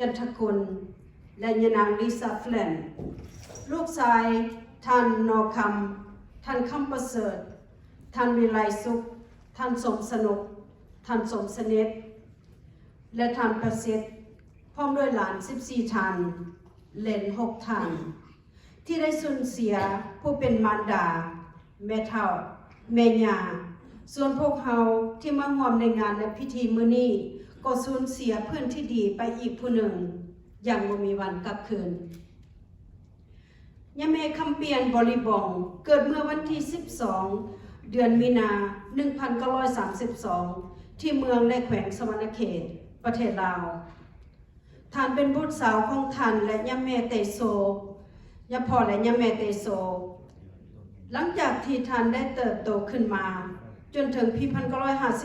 จันทกุลและยนางลิซาแฟลนลูกชายท่านนอคำท่านคำประเสริฐท่านวิไลสุขท่านสมสนุกท่านสมสนิทและท่านประสิทธิ์พร้อมด้วยหลาน14ท่านเหลน6ท่านที่ได้สูญเสียผู้เป็นมารดาแม่เฒ่าแม่ย่าส่วนพวกเขาที่มาร่วมในงานและพิธีมื้อนี้ก็สูญเสียเพื่อนที่ดีไปอีกผู้หนึ่งอย่างบ่มีวันกลับคืนยะแม่คำเปียนบริบงเกิดเมื่อวันที่12เดือนมีนา1932ที่เมืองและแขวงสวรรณเขตประเทศลาวท่านเป็นบุตรสาวของท่านและยะแม่เตโซยะพ่อและยะแม่เตโซหลังจากที่ท่านได้เติบโตขึ้นมาจนถึงปี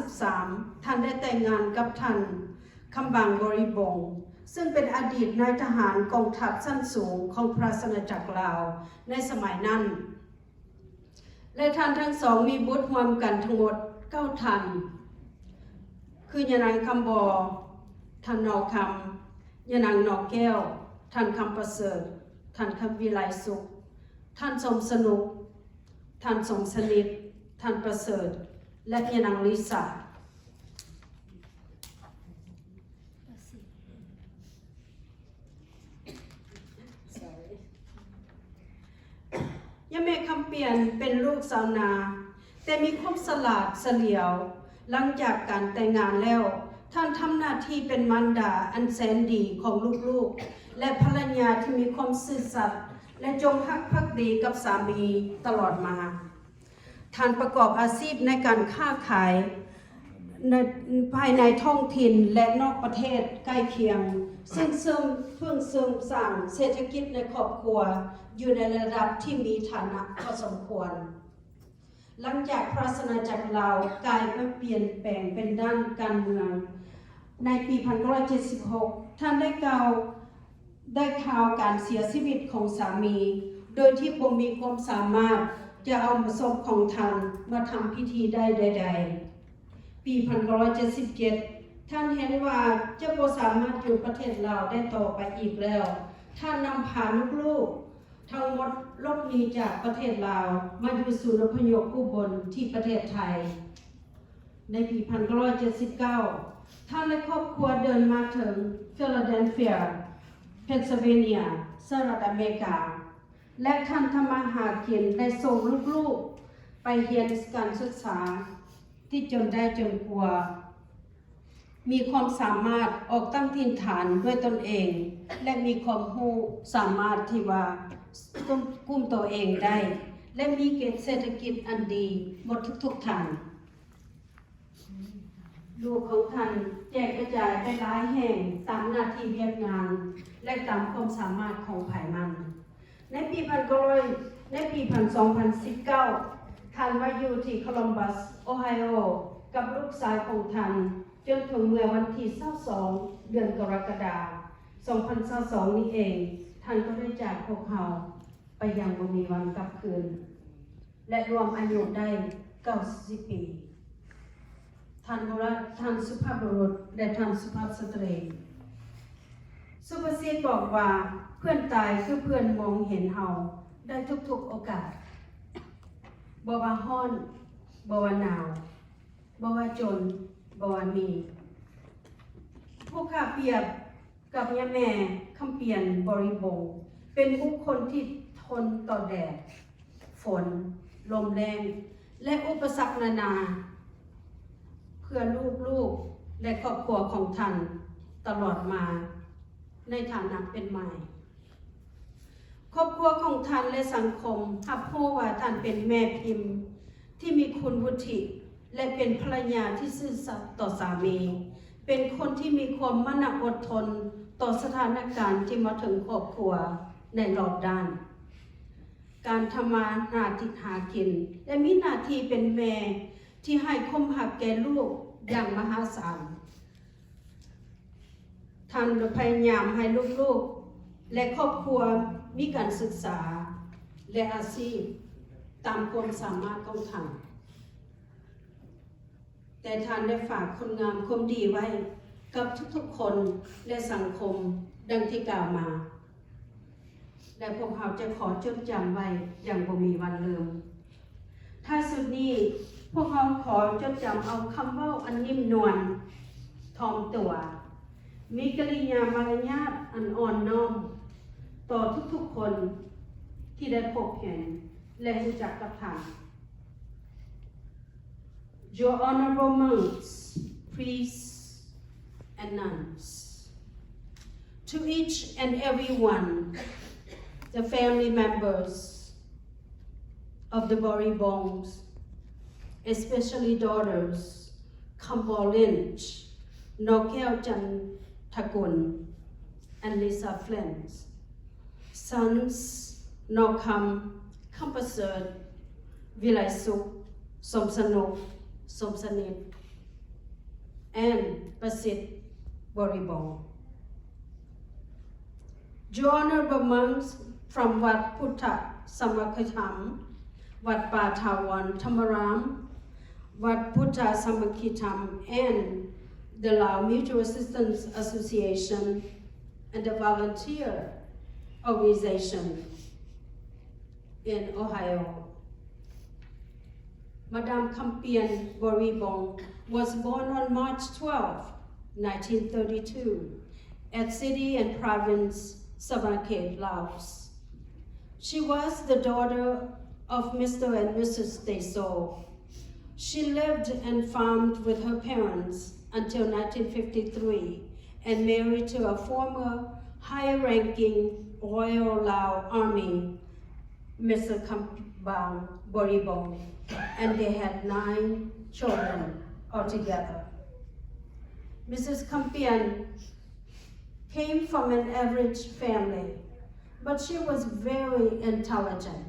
1953ท่านได้แต่งงานกับท่านคำบางบริบงซึ่งเป็นอดีตนายทหารกองทัพชั้นสูงของพระราชอาณาจักรลาวในสมัยนั้นและท่านทั้งสองมีบุตรรวมกันทั้งหมด9ท่านคือยะนางคำบอท่านนอคำยะนางนอแก้วท่านคำประเสริฐท่านคำวิไลสุขท่านสมสนุกท่านสมสนิทท่านประเสริฐและยะนางลิซายะแม่คำเปียนเป็นลูกสาวนาแต่มีความฉลาดเฉลียวหลังจากการแต่งงานแล้วท่านทำหน้าที่เป็นมารดาอันแสนดีของลูกๆและภรรยาที่มีความซื่อสัตย์และจงรักภักดีกับสามีตลอดมาท่านประกอบอาชีพในการค้าขายภายในท้องถิ่นและนอกประเทศใกล้เคียงซึ่งเสริมสร้างเศรษฐกิจในครอบครัวอยู่ในระดับที่มีฐานะพอสมควรหลังจากพระราชอาณาจักรลาวกลายมาเปลี่ยนแปลงเป็นด้านการเมืองในปี1976ท่านได้ข่าวการเสียชีวิตของสามีโดยที่บ่มีความสามารถจะเอาศพของท่านมาทำพิธีได้ใดๆปี1977ท่านเห็นว่าจะบ่สามารถอยู่ประเทศลาวได้ต่อไปอีกแล้วท่านนำพาลูกๆทั้งหมดหลบหนีจากประเทศลาวมาอยู่ศูนย์อพยพอุบลที่ประเทศไทยในปี1979ท่านและครอบครัวเดินมาถึงฟิลาเดลเฟียเพนซิลเวเนียสหรัฐอเมริกาและท่านทำมาหากินได้ส่งลูกๆไปเรียนการศึกษาที่จนกว่ามีความสามารถออกตั้งถิ่นฐานด้วยตนเองและมีความรู้สามารถที่ว่ากุ้มตัวเองได้และมีเกณฑ์เศรษฐกิจอันดีหมดทุกทางลูกของท่านแจกกระจายไปหลายแห่งตามหน้าที่เวียกงานและตามความสามารถของภายมันในปี2019ท่านมาอยู่ที่โคลัมบัสโอไฮโอกับลูกชายของท่านจนถึงเมื่อวันที่22เดือนกรกฎาคม2022นี้เองท่านก็ได้จากพวกเขาไปยังบ่มีวันกลับคืนและรวมอายุได้90ปีท่านสุภาพบุรุษและท่านสุภาพสตรีสุภาษิตบอกว่าเพื่อนตายคือเพื่อนมองเห็นเฮาได้ทุกๆโอกาสบ่ว่าร้อนบ่ว่าหนาวบ่ว่าจนบ่ว่ามีผู้ข้าเปรียบกับยะแม่คำเปียนบริบงเป็นบุคคลที่ทนต่อแดดฝนลมแรงและอุปสรรคนานาเพื่อลูกๆและครอบครัวของท่านตลอดมาในฐานะเป็นใหม่ครอบครัวของท่านและสังคมรับรู้ว่าท่านเป็นแม่พิมพ์ที่มีคุณวุฒิและเป็นภรรยาที่ซื่อสัตย์ต่อสามีเป็นคนที่มีความมั่นอดทนต่อสถานการณ์ที่มาถึงครอบครัวในรอบด้านการทำมาหาที่หากินและมีหน้าที่เป็นแม่ที่ให้ความหักแก่ลูกอย่างมหาศาลท่านพยายามให้ลูกๆและครอบครัวมีการศึกษาและอาชีพตามความสามารถของท่านแต่ท่านได้ฝากคุณงามความดีไว้ กับทุกๆคนและสังคมดังที่กล่าวมาและพวกเขาจะขอจดจำไว้อย่างบ่มีวันลืมถ้าสุดนี้พวกเขาขอจดจำเอาคำเว้าอันนิ่มนวลถ่อมตัวมีกริยามารยาทอันอ่อนน้อมต่อทุกๆคนที่ได้พบเห็นและรู้จักกับท่าน Your honorable monks, priests, and nuns, to each and every one, the family members of the Boribongs, especially daughters Khamphiane Lynch, Nokel Jantakun, and Lisa Flint, sons Nokam Kampasert, Vilaisuk, Somsanok, Somsanit, and Pasit Boribong. Your honorable monks from Wat Putta Samakhitam, Wat Patawan Thamaram, Wat Putta Samakhitam, and the Lao Mutual Assistance Association and the volunteer organization in Ohio. Madame Khamphiane Boribong was born on March 12, 1932, at City and Province Samakhet, Laos. She was the daughter of Mr. and Mrs. Deso. She lived and farmed with her parents until 1953 and married to a former high-ranking Royal Lao Army, Mr. Khamphiane Boribong, and they had 9 children altogether. Mrs. Khamphiane came from an average family, but she was very intelligent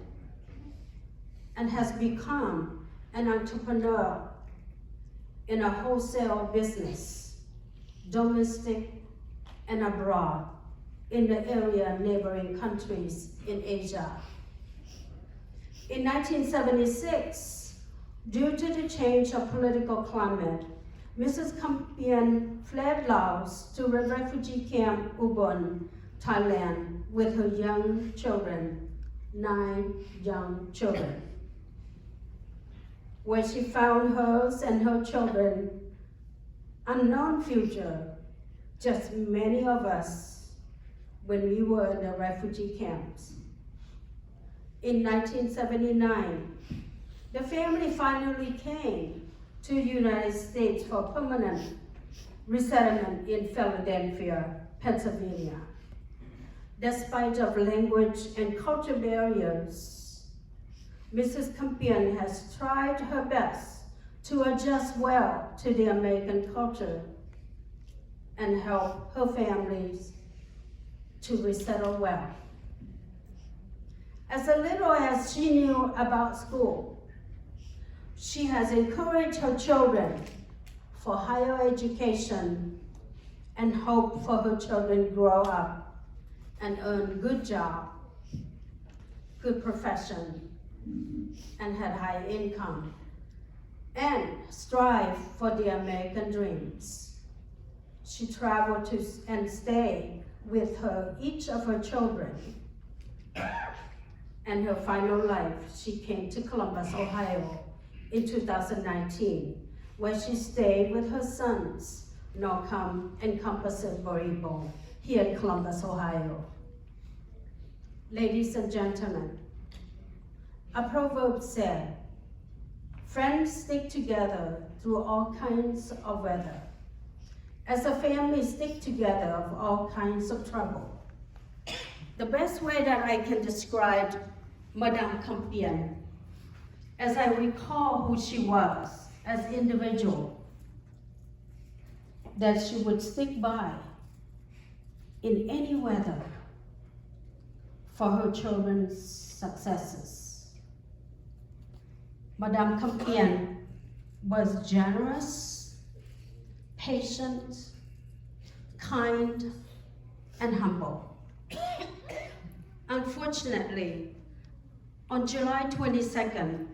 and has become an entrepreneur in a wholesale business, domestic and abroad, in the area neighboring countries in Asia. In 1976, due to the change of political climate, Mrs. Khamphiane fled Laos to a refugee camp Ubon, Thailand, with her young children, 9 young children, where she found hers and her children unknown future, just many of us when we were in the refugee camps. In 1979, the family finally came to the United States for permanent resettlement in Philadelphia, Pennsylvania. Despite of language and culture barriers, Mrs. Khamphiane has tried her best to adjust well to the American culture and help her families to resettle well. As little as she knew about school, she has encouraged her children for higher education and hope for her children grow up and earn good job, good profession, and had high income, and strive for the American dreams. She traveled to and stayed with each of her children. And her final life, she came to Columbus, Ohio in 2019, where she stayed with her sons, Nokam and Kampasert Boribong, here in Columbus, Ohio. Ladies and gentlemen, a proverb said, friends stick together through all kinds of weather. As a family stick together of all kinds of trouble. The best way that I can describe Madame Khamphiane, as I recall who she was as an individual, that she would stick by in any weather for her children's successes. Madame Khamphiane was generous, patient, kind, and humble. Unfortunately, on July 22nd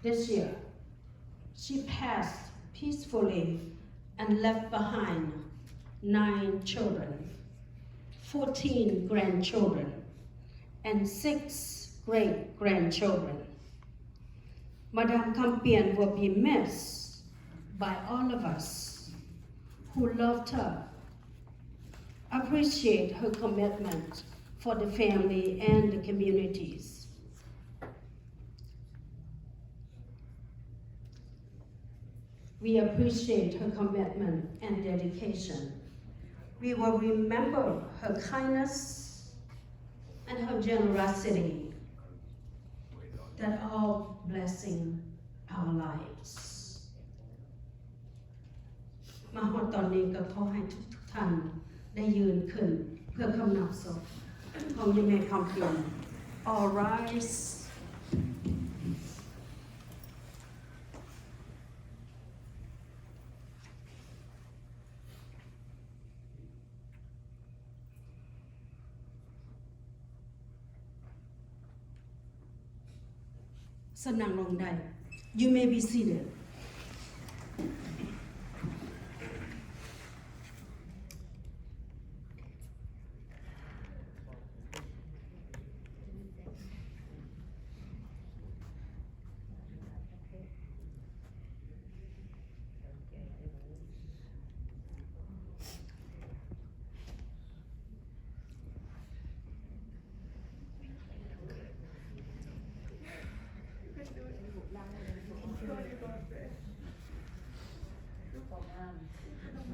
this year, she passed peacefully and left behind 9 children, 14 grandchildren, and 6 great-grandchildren. Madame Khamphiane will be missed by all of us who loved her, appreciate her commitment for the family and the communities. We appreciate her commitment and dedication. We will remember her kindness and her generosity that all blessing our lives. มาฮอดตอนนี้ก็ขอให้ทุกท่านได้ยืนขึ้นเพื่อคำนับศพของยายแม่คำเพียร All rise. สนั่งลงได้ You may be seated.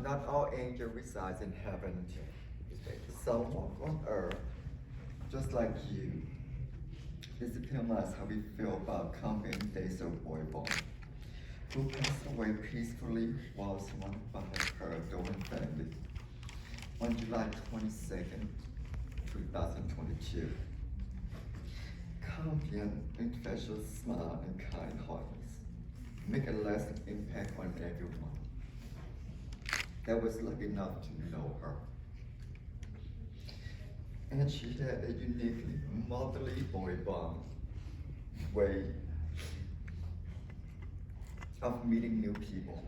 Not all angels reside in heaven. Some walk on earth, just like you. This epitomize how we feel about Khamphiane days of boy born, who passed away peacefully while surrounded by her adoring family on July 22nd, 2022. Khamphiane infectious smile and kind heartedness make a lasting impact on everyone that was lucky enough to know her. And she had a uniquely motherly boy bond way of meeting new people.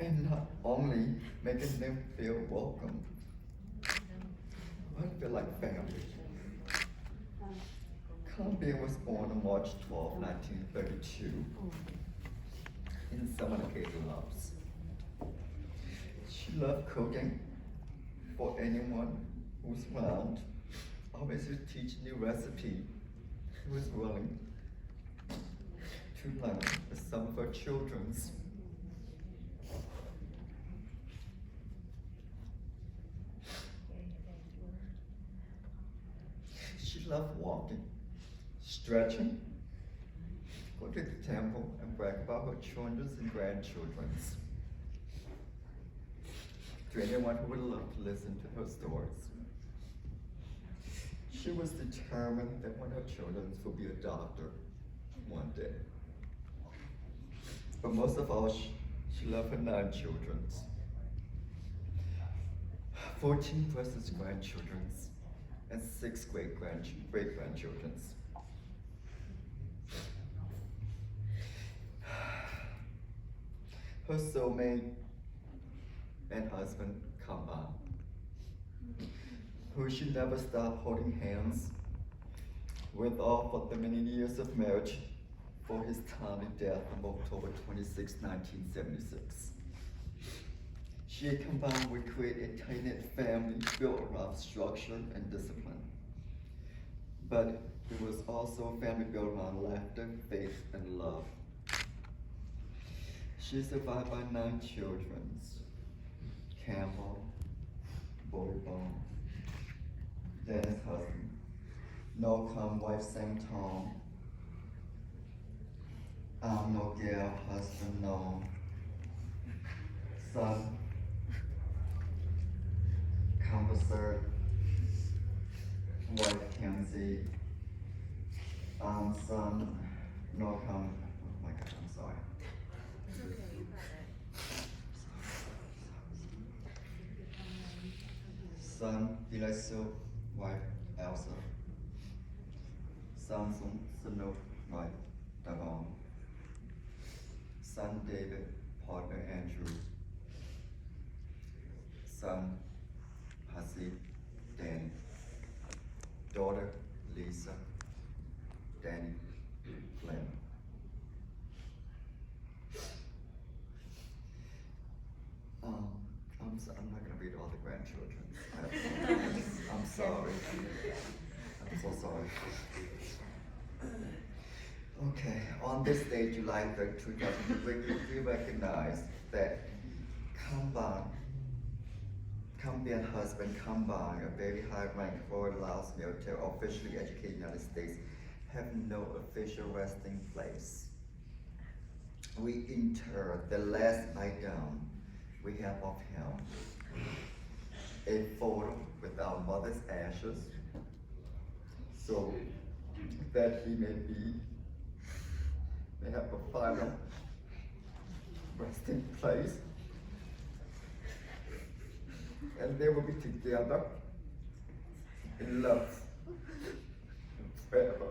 And not only making them feel welcome, but feel like family. Khamphiane was born on March 12, 1932. In summer Loves. She loved cooking for anyone who's around. Always would teach new recipe. She was willing to learn some of her children's. She loved walking, stretching, go to the temple and brag about her children's and grandchildren's. To anyone who would love to listen to her stories. She was determined that one of her children would be a doctor one day. But most of all, she loved her 9 children. 14 versus grandchildren and 6 great-grandchildren. Her soulmate and husband, khamphiane, who she never stopped holding hands with all for the many years of marriage for his timely death on October 26, 1976. She and khamphiane would create a tight-knit family built around structure and discipline. But it was also a family built around laughter, faith, and love. She is survived by 9 children: Campbell, Boybon, Dennis husband, Nocom wife St. Tom, Nogel husband Noam, son Conversor, wife Kenzie, son Nocom. Oh my gosh, I'm sorry. Son Eliso, wife Elsa. Son Sanook, wife Davon. Son David, partner Andrew. son, Hasid, Danny, daughter, Lisa, Danny, Flynn. I'm not gonna read all the grandchildren. I'm sorry. I'm so sorry. Okay, on this day, July 3rd, 2000, we recognize that khamphiane husband, khamphiane, a very high rank for Laos military, officially educated in the United States, have no official resting place. We inter the last item we have of him, a photo with our mother's ashes, so that he may have a final resting place, and they will be together in love forever.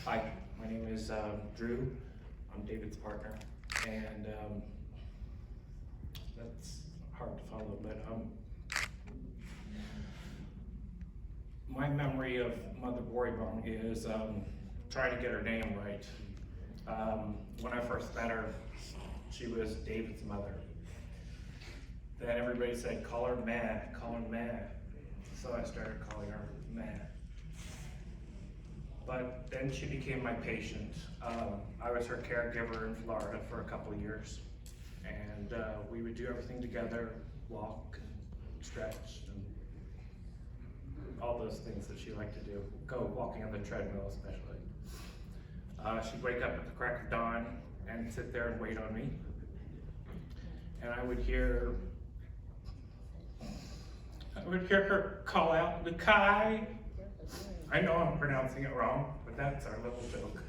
Hi, my name is Drew. I'm David's partner, and that's hard to follow, but my memory of Mother Boribong is trying to get her name right. When I first met her, she was David's mother. Then everybody said, call her Ma, call her Ma. So I started calling her Ma. But then she became my patient. I was her caregiver in Florida for a couple of years. And we would do everything together, walk, and stretch, and all those things that she liked to do. Go walking on the treadmill especially. She'd wake up at the crack of dawn and sit there and wait on me. And I would hear her call out, Lukai. I know I'm pronouncing it wrong, but that's our little joke.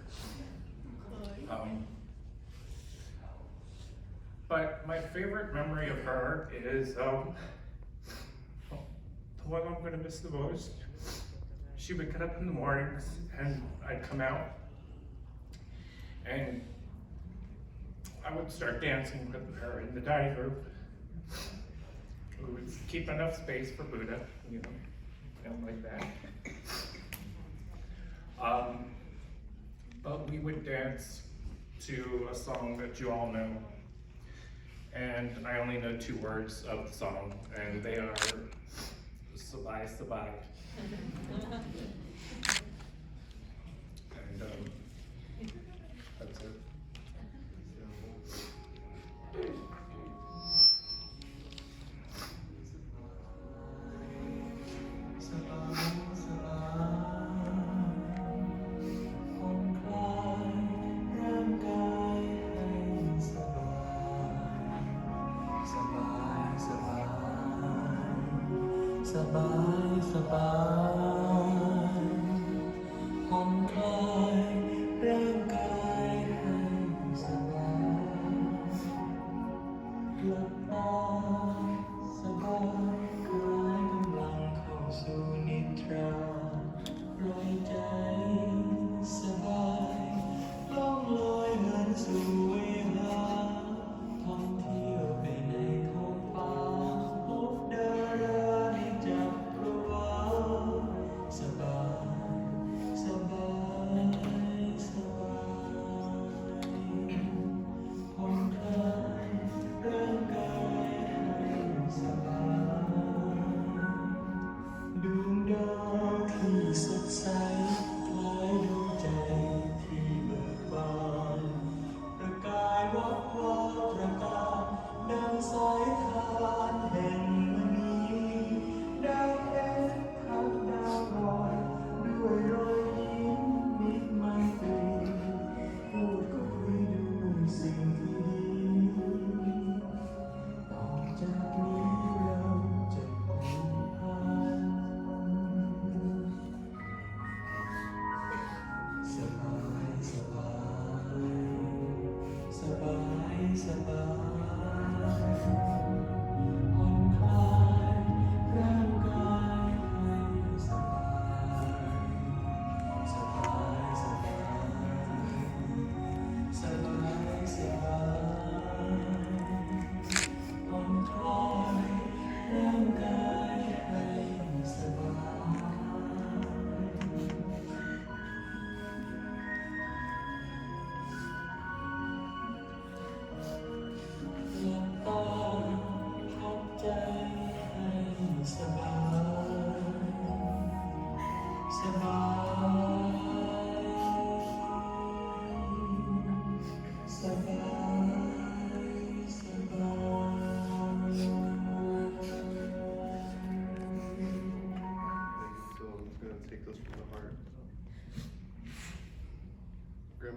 But my favorite memory of her is the one I'm gonna miss the most. She would get up in the mornings and I'd come out and I would start dancing with her in the dining room. We would keep enough space for Buddha, like that. But we would dance to a song that you all know. And I only know 2 words of the song, and they are Sabai Sabai. And that's it.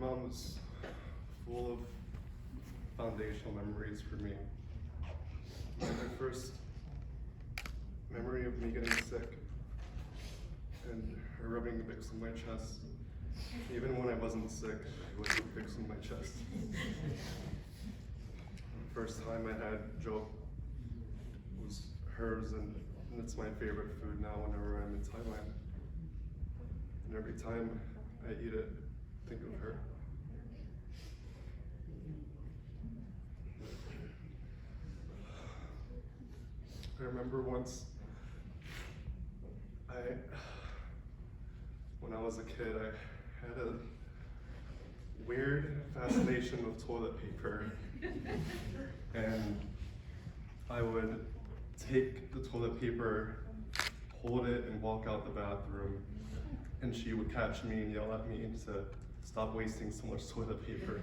mom was full of foundational memories for me. My first memory of me getting sick and her rubbing Vicks on my chest. Even when I wasn't sick, I would put Vicks on my chest. The first time I had joke was hers, and it's my favorite food now whenever I'm in Thailand. And every time I eat it, I think of her. I remember once, when I was a kid, I had a weird fascination with toilet paper. And I would take the toilet paper, hold it, and walk out the bathroom. And she would catch me and yell at me to stop wasting so much toilet paper.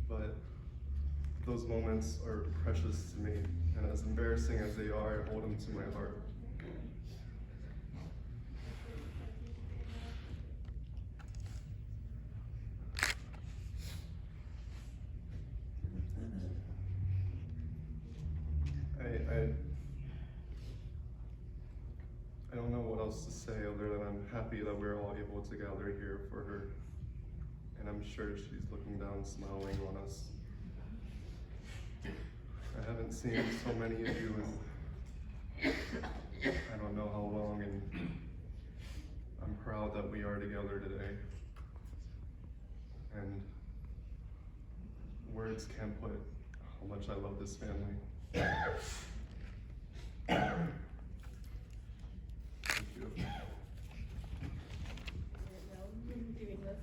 But those moments are precious to me, and as embarrassing as they are, I hold them to my heart. I don't know what else to say other than I'm happy that we're all able to gather here for her. And I'm sure she's looking down, smiling on us. I haven't seen so many of you in I don't know how long, and I'm proud that we are together today. And words can't put how much I love this family. Thank you. Doing this,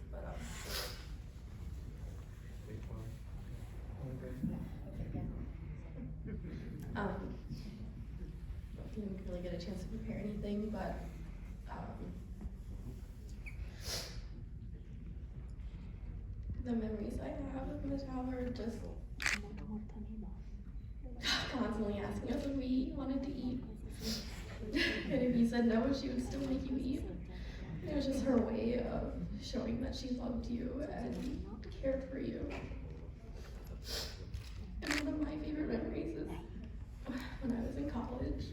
but didn't really get a chance to prepare anything, but the memories I have of Ms. Howard just constantly asking us if we wanted to eat. And if you said no, she would still make you eat. It was just her way of showing that she loved you and cared for you. And one of my favorite memories is when I was in college.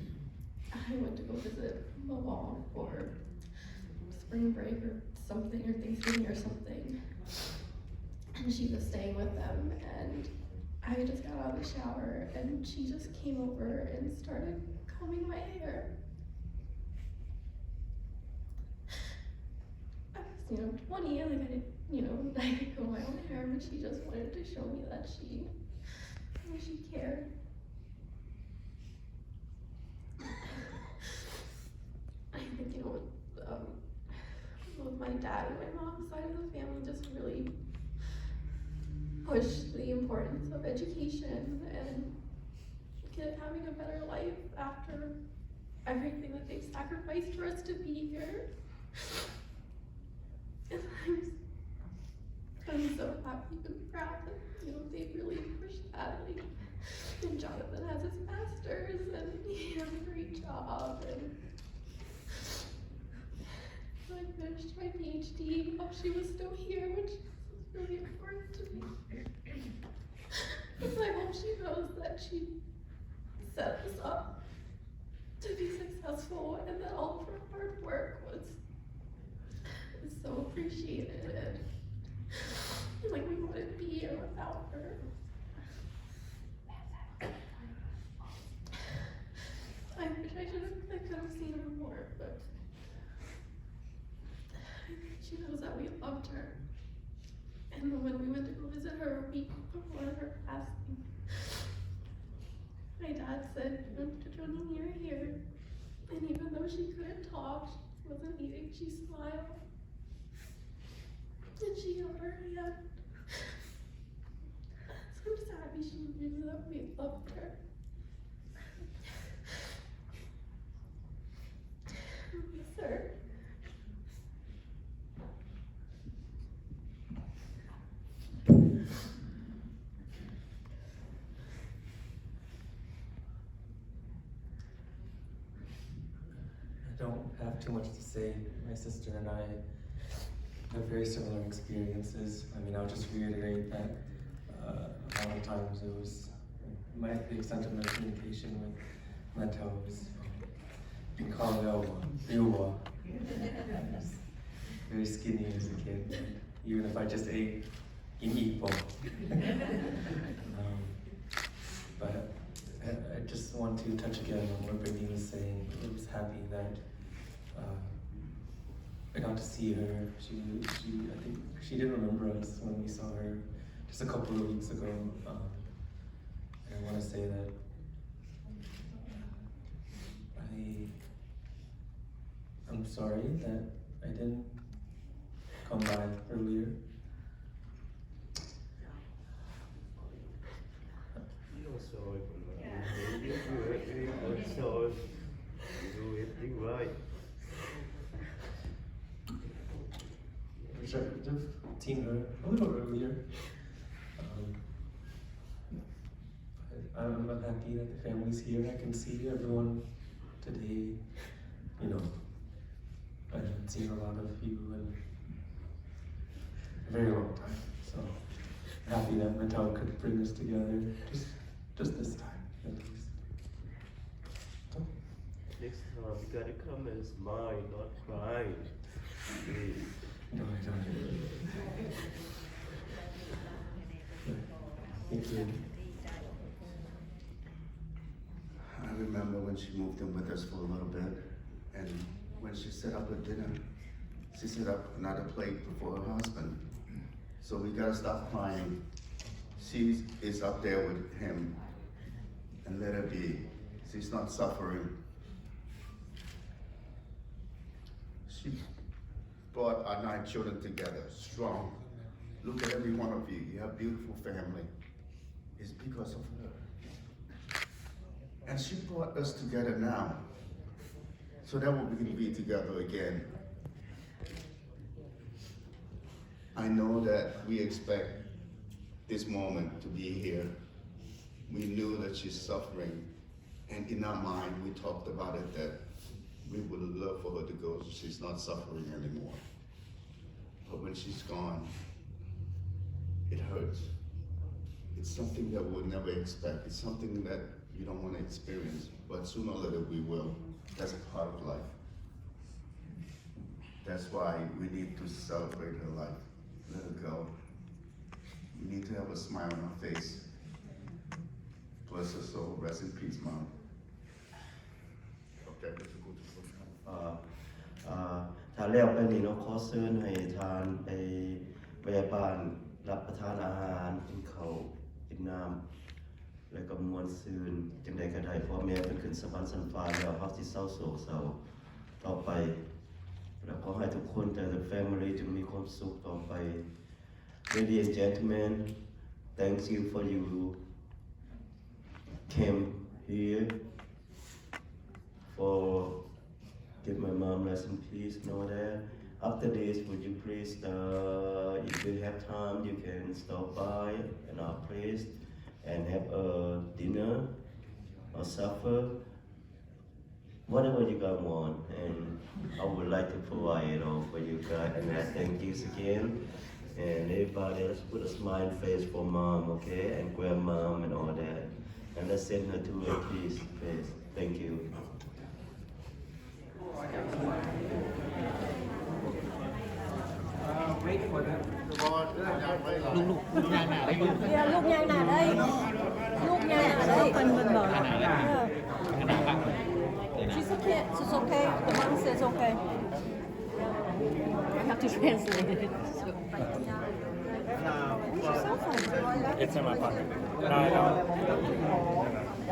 I went to go visit my mom for spring break or something, or Thanksgiving or something. And she was staying with them, and I just got out of the shower, and she just came over and started combing my hair. I was, 20, and I didn't, I could comb my own hair, but she just wanted to show me that she cared. I think, with my dad and my mom's side of the family just really pushed the importance of education and having a better life after everything that they've sacrificed for us to be here. And I'm so happy and proud that, they've really pushed that. And Jonathan has his master's, and he has a great job, and I finished my PhD while she was still here, which is really important to me. Because I hope she knows that she set us up to be successful, and that all of her hard work was so appreciated, and we wouldn't be here without her. I wish I could have seen her more, but she knows that we loved her. And when we went to go visit her a week before her passing, my dad said, "Jonathan, you're here." And even though she couldn't talk, she wasn't eating, she smiled. And she held her hand. So I'm just happy she knew that we loved her. Yes, sir. I don't have too much to say. My sister and I have very similar experiences. I mean, I'll just reiterate that a lot of times the extent of my communication with Mattel was being called Elwa. Very skinny as a kid, even if I just ate Ipo. But I just want to touch again on what Brittany was saying. I was happy that I got to see her. I think she didn't remember us when we saw her just a couple of weeks ago. And I want to say that I'm sorry that I didn't come by earlier. You're sorry for that. You are sorry. You do everything right. I wish I could have seen her a little earlier. But I'm happy that the family's here. I can see everyone today. You know, I haven't seen a lot of you in a very long time. So happy that Mattel could bring us together just this time, at least. So. Next time you gotta come and smile, not cry. Please. No, I don't. Thank you. I remember when she moved in with us for a little bit, and when she set up her dinner, she set up another plate before her husband. So we gotta stop crying. She is up there with him, and let her be. She's not suffering. She brought our 9 children together, strong. Look at every one of you. You have a beautiful family. It's because of her. And she brought us together now, so that we can be together again. I know that we expect this moment to be here. We knew that she's suffering, and in our mind, we talked about it that we would love for her to go so she's not suffering anymore. But when she's gone, it hurts. It's something that we'll never expect. It's something that you don't want to experience, but sooner or later we will. That's a part of life. That's why we need to celebrate her life. Let her go. We need to have a smile on our face. Bless her soul. Rest in peace, Mom. Okay, let's go to the ถ้าแล้วไปนี่เนาะขอเชิญให้ทานไปแวะบ้านรับประทานอาหารกินข้าวกินน้ำแล้วก็มวนซืนจังใดก็ได้พ่อแม่เพิ่นขึ้นสวรรค์ชั้นฟ้าแล้วเฮาสิเศร้าโศกเศร้าต่อไปแล้วขอให้ทุกคนแต่ละ family จงมีความสุขต่อไป Ladies and gentlemen, thank you for you came here for give my mom rest in peace, know that. After this, would you please, if you have time, you can stop by in our place and have a dinner or supper, whatever you guys want. And I would like to provide it all for you guys. And I thank you again. And everybody, let's put a smile face for mom, okay? And grandmom and all that. And let's send her to a peace face. Thank you. Lúc nhai nà đây. Lúc nhai nà đây. Phần mình mở. She's okay. She's okay. The mom says okay. I have to translate it. It's in my pocket. No, I don't.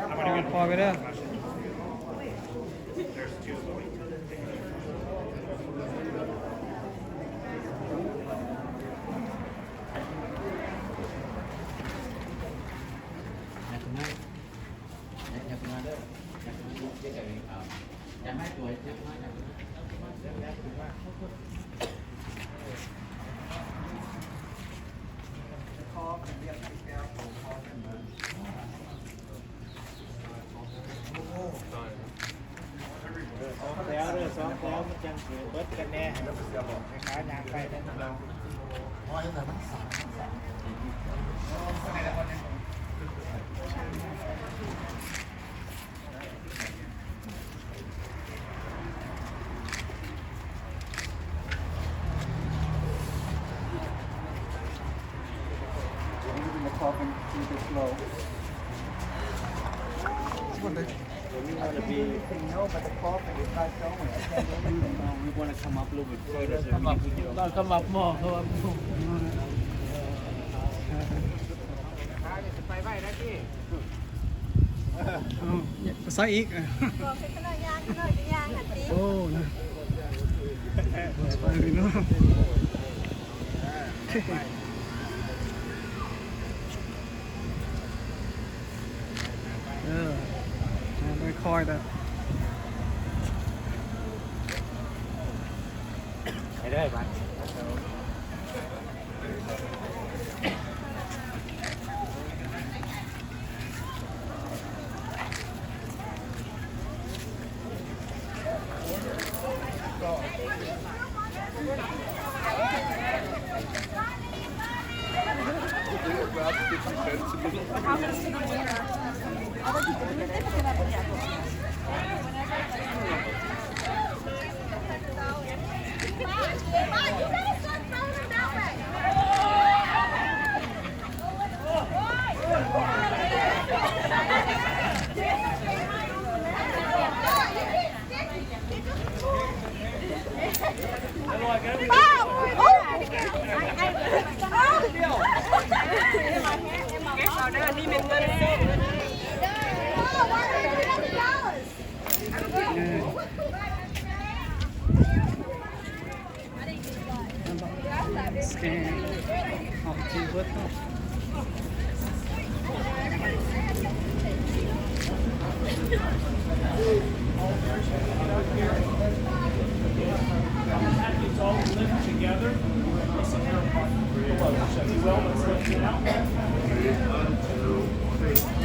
I'm gonna get Plug it in. There's 2 of them. Kéo được, kéo một chân เบิดกันแน่แล้วเสียบอกให้ขายางไปได้เราพอให้แต่มันสั่น the coffin, keep it slow. We want to be. No, but the coffin is not going. I can't do anything. No, we want to come up a little bit further. So come up. Come up more. Come up more. ใส่อีกโอ้นะไปเลยเนาะไปคอยแต่ไปได้ไหม สแกนออกทีเวิร์ดเนาะ It's all lift together. Listen here, below. So you will, let's lift it out. 1, 2, 3.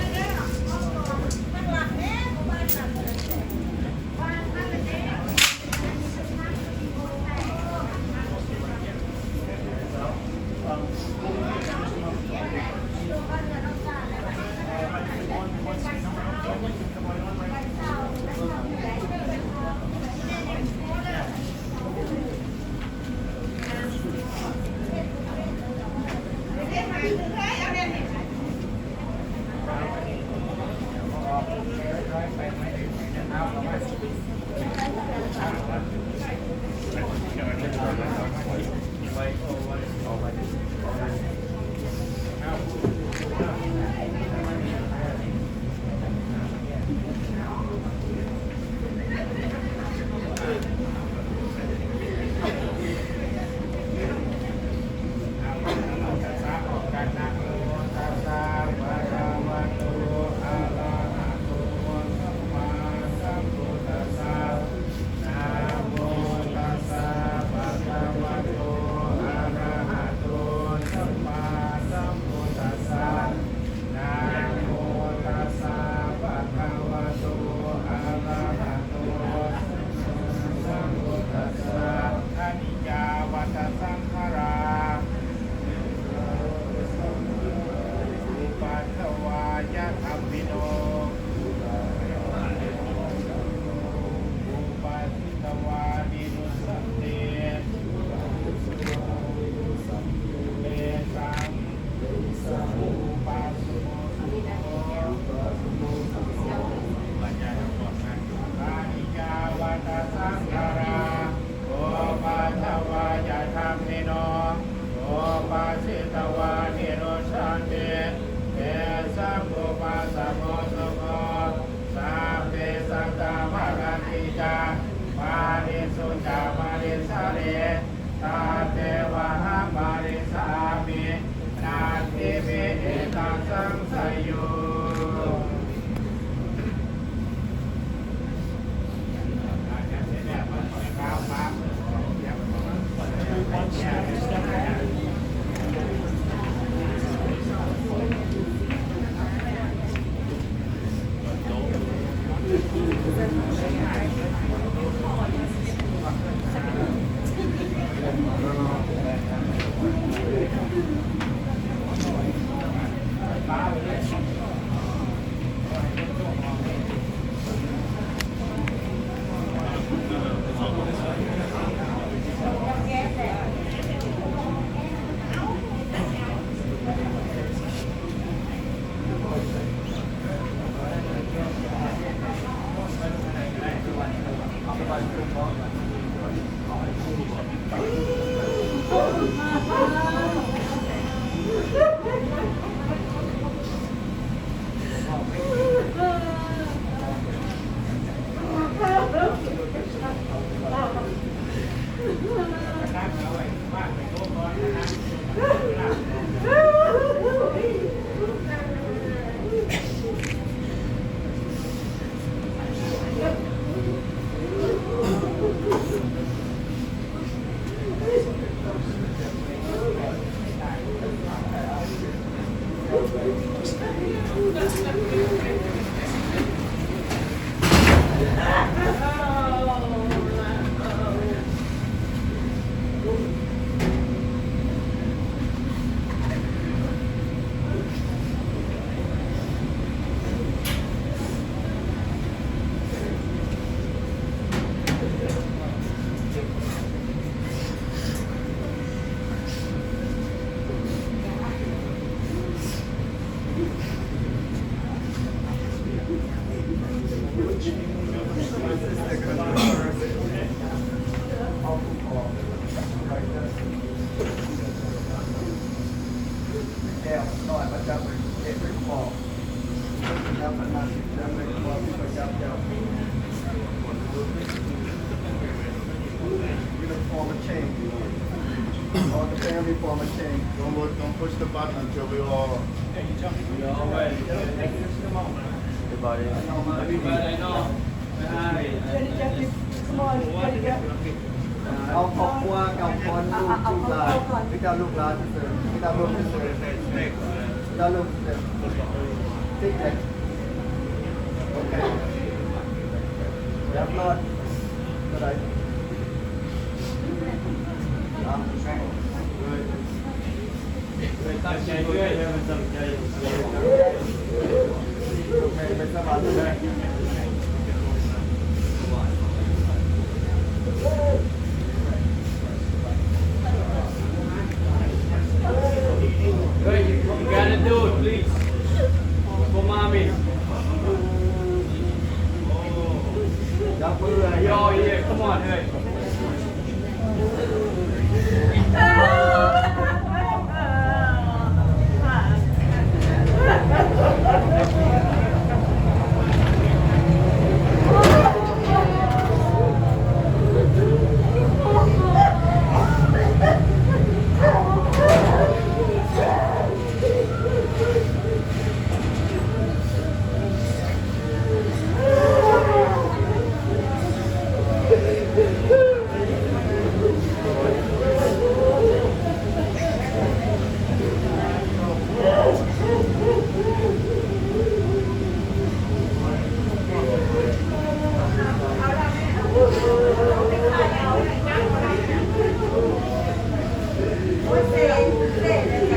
Don't push the button until we all.เอาครอบครัวกับคนลูกหลานพี่เจ้าลูกหลานเสริมพี่เจ้าลูกเสริมพี่เจ้าลูกเสริมติ๊กเลยโอเคยับรอดอะไรตั้งใจด้วยมันตั้งใจเป็นสมาธิเลย Hey, you gotta do it, please. For mommy. ยับมือเลย Yo, yeah, come on, hey. What's that?